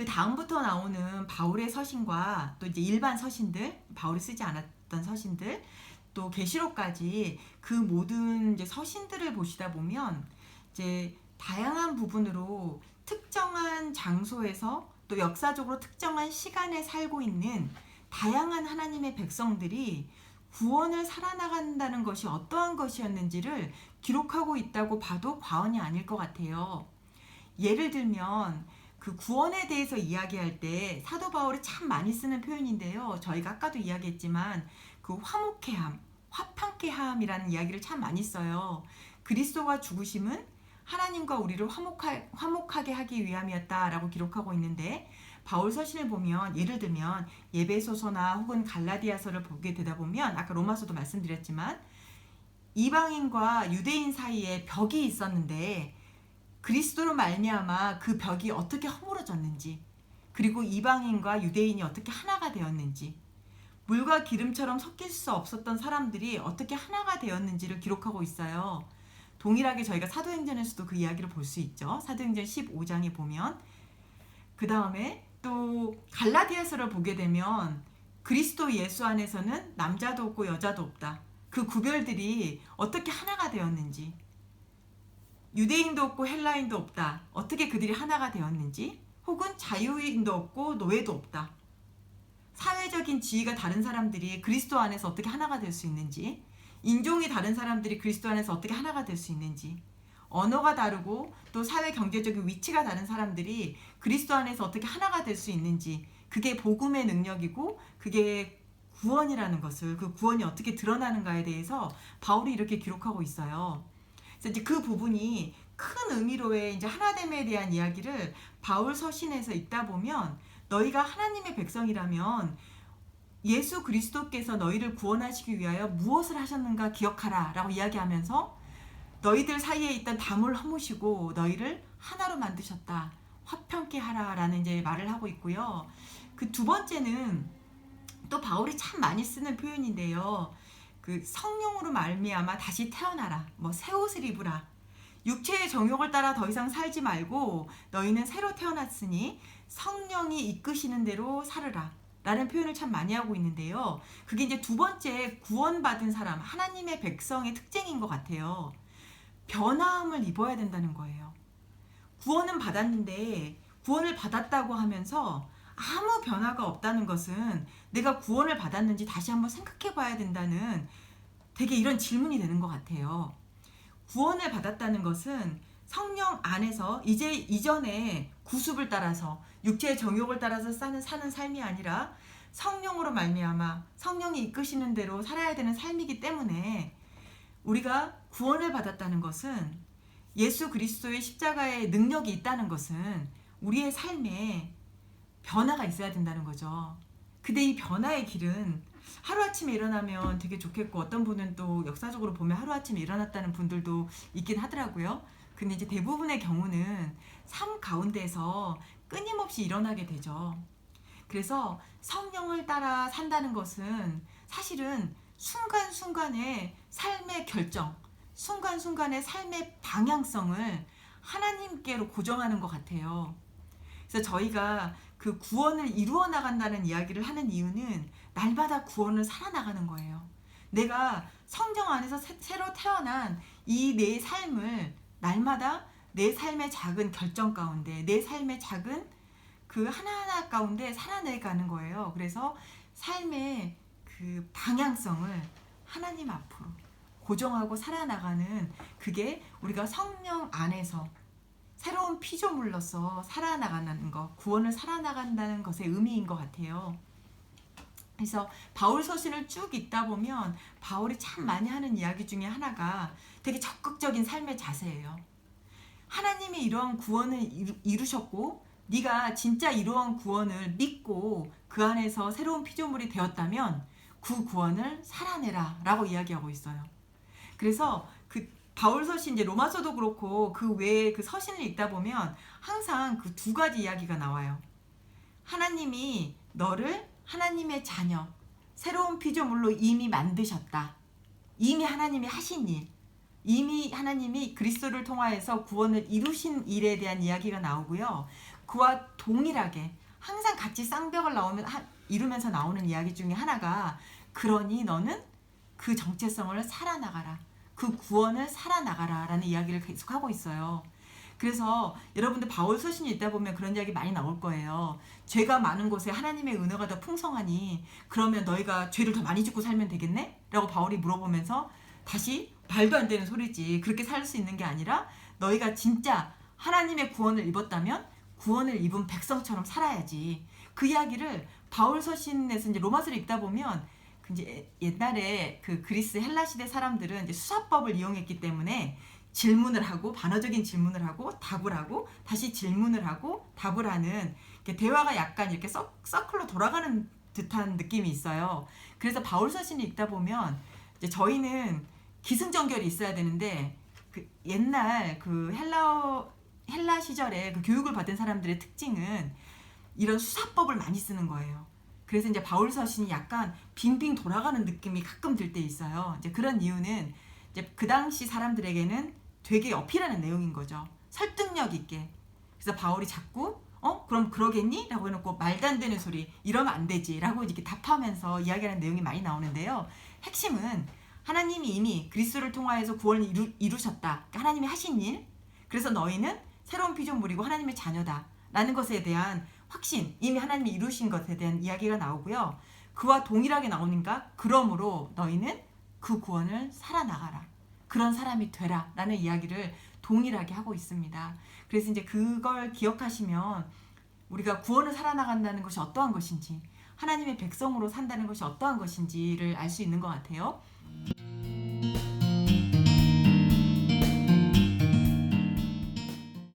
다음부터 나오는 바울의 서신과 또 이제 일반 서신들, 바울이 쓰지 않았던 서신들, 또 계시록까지 그 모든 이제 서신들을 보시다 보면 이제 다양한 부분으로 특정한 장소에서 또 역사적으로 특정한 시간에 살고 있는 다양한 하나님의 백성들이 구원을 살아나간다는 것이 어떠한 것이었는지를 기록하고 있다고 봐도 과언이 아닐 것 같아요. 예를 들면 그 구원에 대해서 이야기할 때 사도 바울이 참 많이 쓰는 표현인데요. 저희가 아까도 이야기했지만 그 화목해함, 화평케함이라는 이야기를 참 많이 써요. 그리스도가 죽으심은 하나님과 우리를 화목하게 하기 위함이었다라고 기록하고 있는데, 바울 서신을 보면 예를 들면 에베소서나 혹은 갈라디아서를 보게 되다 보면 아까 로마서도 말씀드렸지만 이방인과 유대인 사이에 벽이 있었는데 그리스도로 말미암아 그 벽이 어떻게 허물어졌는지, 그리고 이방인과 유대인이 어떻게 하나가 되었는지, 물과 기름처럼 섞일 수 없었던 사람들이 어떻게 하나가 되었는지를 기록하고 있어요. 동일하게 저희가 사도행전에서도 그 이야기를 볼 수 있죠. 사도행전 15장에 보면. 그 다음에 또 갈라디아서를 보게 되면 그리스도 예수 안에서는 남자도 없고 여자도 없다. 그 구별들이 어떻게 하나가 되었는지, 유대인도 없고 헬라인도 없다. 어떻게 그들이 하나가 되었는지, 혹은 자유인도 없고 노예도 없다. 사회적인 지위가 다른 사람들이 그리스도 안에서 어떻게 하나가 될 수 있는지, 인종이 다른 사람들이 그리스도 안에서 어떻게 하나가 될 수 있는지, 언어가 다르고 또 사회 경제적인 위치가 다른 사람들이 그리스도 안에서 어떻게 하나가 될 수 있는지, 그게 복음의 능력이고 그게 구원이라는 것을, 그 구원이 어떻게 드러나는가에 대해서 바울이 이렇게 기록하고 있어요. 그래서 이제 그 부분이 큰 의미로의 이제 하나됨에 대한 이야기를 바울 서신에서 읽다 보면, 너희가 하나님의 백성이라면 예수 그리스도께서 너희를 구원하시기 위하여 무엇을 하셨는가 기억하라 라고 이야기하면서 너희들 사이에 있던 담을 허무시고 너희를 하나로 만드셨다, 화평케 하라 라는 이제 말을 하고 있고요. 그 두 번째는 또 바울이 참 많이 쓰는 표현인데요. 그 성령으로 말미암아 다시 태어나라, 뭐 새 옷을 입으라, 육체의 정욕을 따라 더 이상 살지 말고 너희는 새로 태어났으니 성령이 이끄시는 대로 살으라 라는 표현을 참 많이 하고 있는데요. 그게 이제 두 번째 구원받은 사람, 하나님의 백성의 특징인 것 같아요. 변화함을 입어야 된다는 거예요. 구원은 받았는데 구원을 받았다고 하면서 아무 변화가 없다는 것은 내가 구원을 받았는지 다시 한번 생각해 봐야 된다는 되게 이런 질문이 되는 것 같아요. 구원을 받았다는 것은 성령 안에서 이제 이전에 구습을 따라서 육체의 정욕을 따라서 사는 삶이 아니라 성령으로 말미암아 성령이 이끄시는 대로 살아야 되는 삶이기 때문에, 우리가 구원을 받았다는 것은 예수 그리스도의 십자가의 능력이 있다는 것은 우리의 삶에 변화가 있어야 된다는 거죠. 근데 이 변화의 길은 하루아침에 일어나면 되게 좋겠고, 어떤 분은 또 역사적으로 보면 하루아침에 일어났다는 분들도 있긴 하더라고요. 근데 이제 대부분의 경우는 삶 가운데서 끊임없이 일어나게 되죠. 그래서 성령을 따라 산다는 것은 사실은 순간순간의 삶의 결정, 순간순간의 삶의 방향성을 하나님께로 고정하는 것 같아요. 그래서 저희가 그 구원을 이루어 나간다는 이야기를 하는 이유는 날마다 구원을 살아나가는 거예요. 내가 성령 안에서 새로 태어난 이 내 삶을 날마다 내 삶의 작은 결정 가운데, 내 삶의 작은 그 하나하나 가운데 살아내가는 거예요. 그래서 삶의 그 방향성을 하나님 앞으로 고정하고 살아나가는, 그게 우리가 성령 안에서 새로운 피조물로서 살아나가는 것, 구원을 살아나간다는 것의 의미인 것 같아요. 그래서 바울 서신을 쭉 읽다 보면 바울이 참 많이 하는 이야기 중에 하나가 되게 적극적인 삶의 자세예요. 하나님이 이러한 구원을 이루셨고 네가 진짜 이러한 구원을 믿고 그 안에서 새로운 피조물이 되었다면 그 구원을 살아내라 라고 이야기하고 있어요. 그래서 그 바울 서신, 이제 로마서도 그렇고 그 외에 그 서신을 읽다 보면 항상 그 두 가지 이야기가 나와요. 하나님이 너를 하나님의 자녀, 새로운 피조물로 이미 만드셨다. 이미 하나님이 하신 일, 이미 하나님이 그리스도를 통하여서 구원을 이루신 일에 대한 이야기가 나오고요. 그와 동일하게 항상 같이 쌍벽을 이루면서 나오는 이야기 중에 하나가 그러니 너는 그 정체성을 살아나가라. 그 구원을 살아나가라 라는 이야기를 계속하고 있어요. 그래서 여러분들 바울 서신이 읽다 보면 그런 이야기 많이 나올 거예요. 죄가 많은 곳에 하나님의 은혜가 더 풍성하니 그러면 너희가 죄를 더 많이 짓고 살면 되겠네? 라고 바울이 물어보면서 다시 말도 안 되는 소리지. 그렇게 살 수 있는 게 아니라 너희가 진짜 하나님의 구원을 입었다면 구원을 입은 백성처럼 살아야지. 그 이야기를 바울 서신에서 이제 로마서를 읽다 보면 이제 옛날에 그 그리스 헬라 시대 사람들은 이제 수사법을 이용했기 때문에 질문을 하고 반어적인 질문을 하고 답을 하고 다시 질문을 하고 답을 하는 대화가 약간 이렇게 서클로 돌아가는 듯한 느낌이 있어요. 그래서 바울 서신을 읽다 보면 이제 저희는 기승전결이 있어야 되는데 그 옛날 그 헬라 시절에 그 교육을 받은 사람들의 특징은 이런 수사법을 많이 쓰는 거예요. 그래서 이제 바울 서신이 약간 빙빙 돌아가는 느낌이 가끔 들 때 있어요. 이제 그런 이유는 이제 그 당시 사람들에게는 되게 어필하는 내용인 거죠. 설득력 있게. 그래서 바울이 자꾸 그럼 그러겠니? 라고 해놓고 말도 안 되는 소리 이러면 안 되지 라고 이렇게 답하면서 이야기하는 내용이 많이 나오는데요. 핵심은 하나님이 이미 그리스도를 통하여서 구원을 이루셨다. 그러니까 하나님이 하신 일. 그래서 너희는 새로운 피조물이고 하나님의 자녀다 라는 것에 대한 확신, 이미 하나님이 이루신 것에 대한 이야기가 나오고요. 그와 동일하게 나오는가? 그러므로 너희는 그 구원을 살아나가라. 그런 사람이 되라. 라는 이야기를 동일하게 하고 있습니다. 그래서 이제 그걸 기억하시면 우리가 구원을 살아나간다는 것이 어떠한 것인지, 하나님의 백성으로 산다는 것이 어떠한 것인지를 알 수 있는 것 같아요.